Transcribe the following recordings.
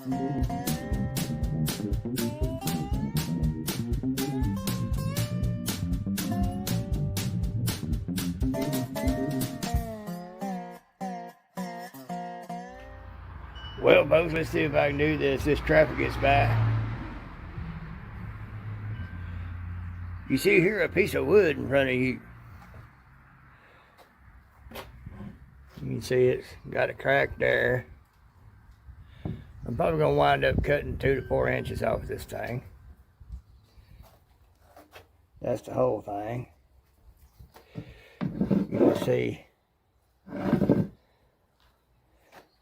Well, folks, let's see if I can do this. This traffic gets by. You see here a piece of wood in front of you. You can see it's got a crack there. I'm probably going to wind up cutting 2 to 4 inches off this thing. That's the whole thing. You can see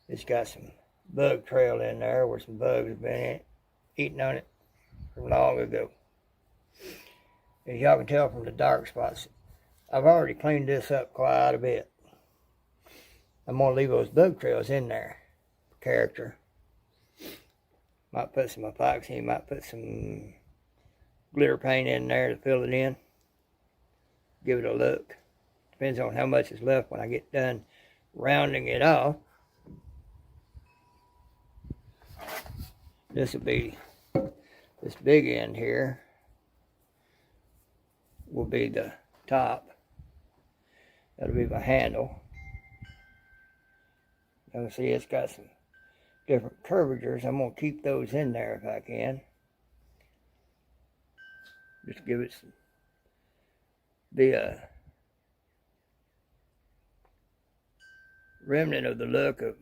it's got some bug trail in there where some bugs have been eating on it from long ago. As y'all can tell from the dark spots, I've already cleaned this up quite a bit. I'm going to leave those bug trails in there for character. Might put some epoxy, might put some glitter paint in there to fill it in. Give it a look. Depends on how much is left when I get done rounding it off. This will be, this big end here will be the top. That'll be my handle. You can see it's got some different curvatures. I'm going to keep those in there if I can. Just give it some, be a remnant of the look of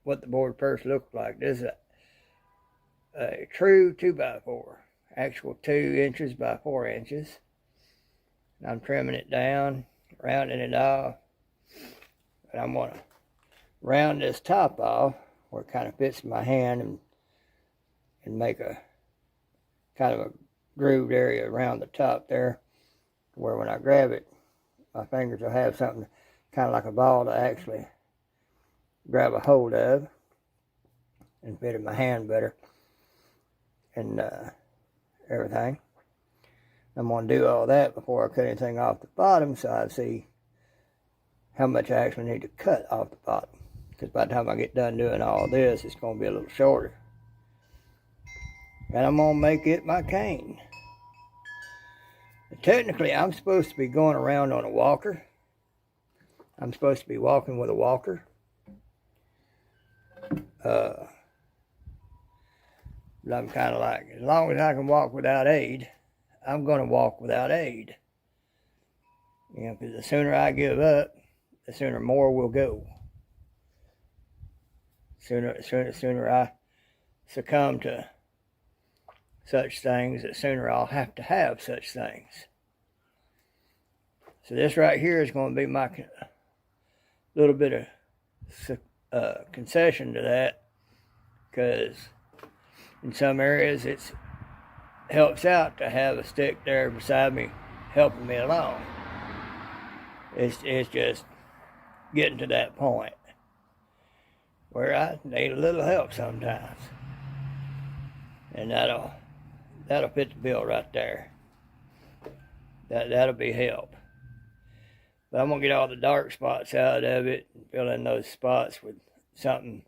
what the board first looked like. This is a true 2x4, actual 2 inches by 4 inches. And I'm trimming it down, rounding it off. And I'm going to round this top off where it kind of fits in my hand and make a kind of a grooved area around the top there, where when I grab it, my fingers will have something kind of like a ball to actually grab a hold of and fit in my hand better and everything. I'm going to do all that before I cut anything off the bottom, so I see how much I actually need to cut off the bottom. Because by the time I get done doing all this, it's going to be a little shorter. And I'm going to make it my cane. Technically, I'm supposed to be going around on a walker. I'm supposed to be walking with a walker. But I'm kind of like, as long as I can walk without aid, I'm going to walk without aid. You know, because the sooner I give up, the sooner more will go. Sooner I succumb to such things, the sooner I'll have to have such things. So this right here is going to be my little bit of concession to that, because in some areas it helps out to have a stick there beside me helping me along. It's just getting to that point where I need a little help sometimes. And that'll fit the bill right there. That'll be help. But I'm gonna get all the dark spots out of it and fill in those spots with something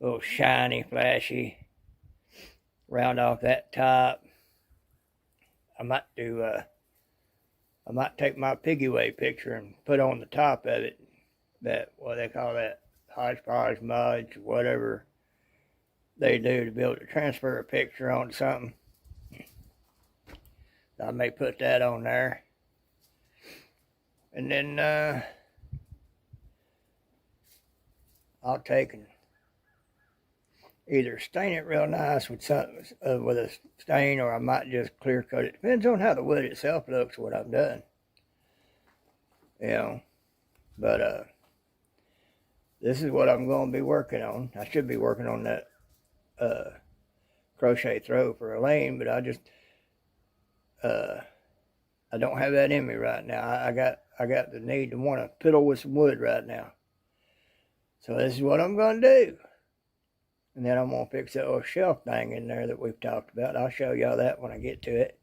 a little shiny, flashy. Round off that top. I might take my piggy way picture and put on the top of it that, what they call that, hodgepodge mods, whatever they do to be able to transfer a picture onto something. I may put that on there. And then I'll take and either stain it real nice with something with a stain, or I might just clear coat it. Depends on how the wood itself looks, what I've done. You know, but this is what I'm going to be working on. I should be working on that crochet throw for Elaine, but I just I don't have that in me right now. I got the need to want to piddle with some wood right now. So this is what I'm going to do. And then I'm going to fix that little shelf thing in there that we've talked about. I'll show y'all that when I get to it.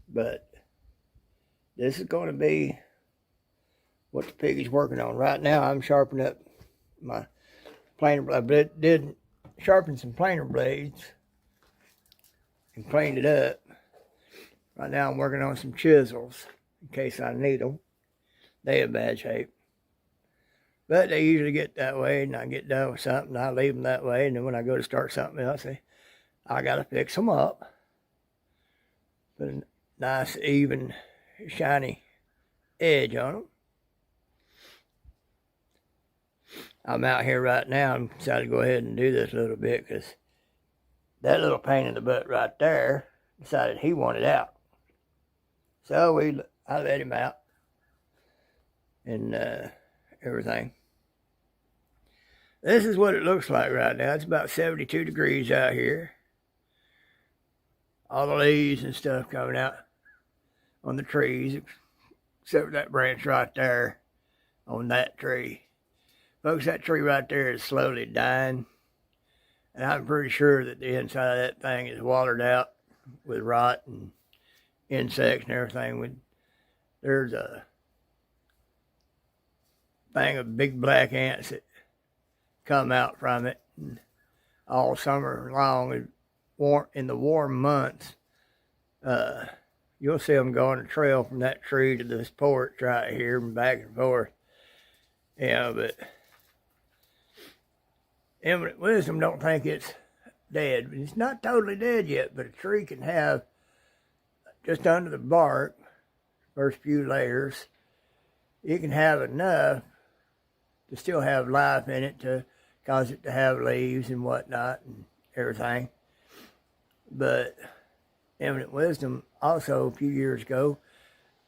But this is going to be what the piggy's working on. Right now I'm sharpening up my planer. I did sharpened some planer blades and cleaned it up. Right now I'm working on some chisels in case I need them. They in bad shape. But they usually get that way, and I get done with something, I leave them that way, and then when I go to start something else, I gotta fix them up. Put a nice, even, shiny edge on them. I'm out here right now and decided to go ahead and do this a little bit because that little pain in the butt right there decided he wanted out. So I let him out and everything. This is what it looks like right now. It's about 72 degrees out here. All the leaves and stuff coming out on the trees, except for that branch right there on that tree. Folks, that tree right there is slowly dying. And I'm pretty sure that the inside of that thing is watered out with rot and insects and everything. There's a thing of big black ants that come out from it. And all summer long, in the warm months, you'll see them go on a trail from that tree to this porch right here and back and forth. Yeah, but Eminent Wisdom don't think it's dead. It's not totally dead yet, but a tree can have, just under the bark, first few layers, it can have enough to still have life in it to cause it to have leaves and whatnot and everything. But Eminent Wisdom also, a few years ago,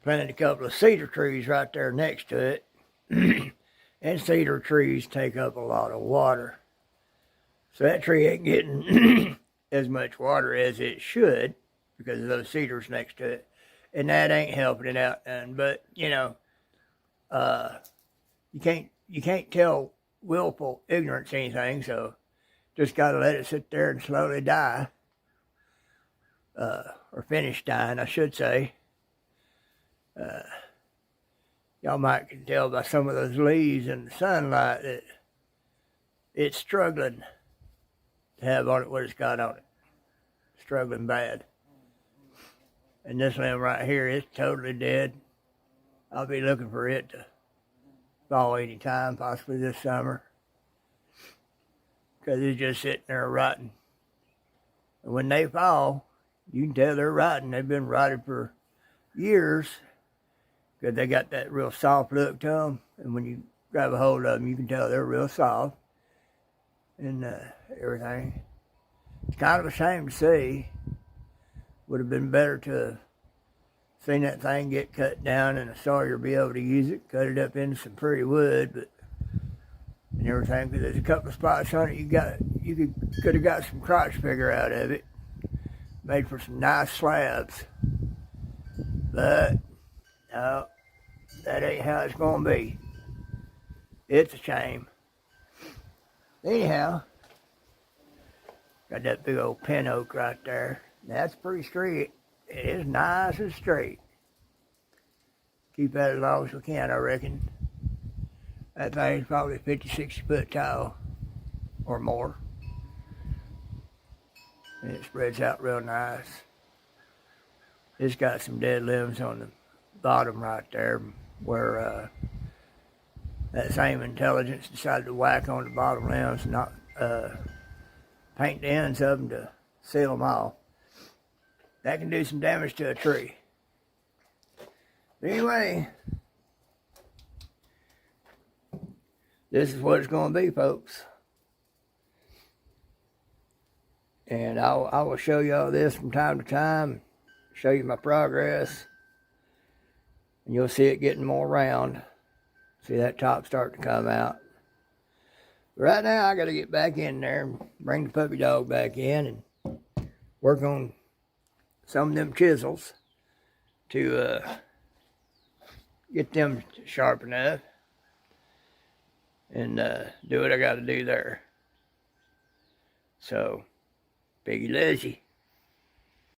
planted a couple of cedar trees right there next to it. And cedar trees take up a lot of water. So that tree ain't getting as much water as it should because of those cedars next to it. And that ain't helping it out none. But, you know, you can't tell willful ignorance anything, so just got to let it sit there and slowly die. Or finish dying, I should say. Y'all might can tell by some of those leaves and the sunlight that it's struggling to have on it what it's got on it. Struggling bad. And this limb right here is totally dead. I'll be looking for it to fall anytime, possibly this summer. Because it's just sitting there rotting. And when they fall, you can tell they're rotting. They've been rotted for years because they got that real soft look to them. And when you grab a hold of them, you can tell they're real soft and everything. It's kind of a shame to see. Would have been better to have seen that thing get cut down and a sawyer be able to use it, cut it up into some pretty wood, but and everything. Because there's a couple of spots on it you could have got some crotch figure out of it, made for some nice slabs. But no, that ain't how it's gonna be. It's a shame. Anyhow, got that big old pin oak right there. That's pretty straight. It is nice and straight. Keep that as long as we can, I reckon. That thing's probably 50, 60 foot tall or more. And it spreads out real nice. It's got some dead limbs on the bottom right there where that same intelligence decided to whack on the bottom limbs and not paint the ends of them to seal them off. That can do some damage to a tree. But anyway, this is what it's going to be, folks. And I will show you all this from time to time, show you my progress, and you'll see it getting more round. See that top starting to come out. But right now, I got to get back in there and bring the puppy dog back in and work on some of them chisels to get them sharp enough and do what I got to do there. So, Piggy Lizzie.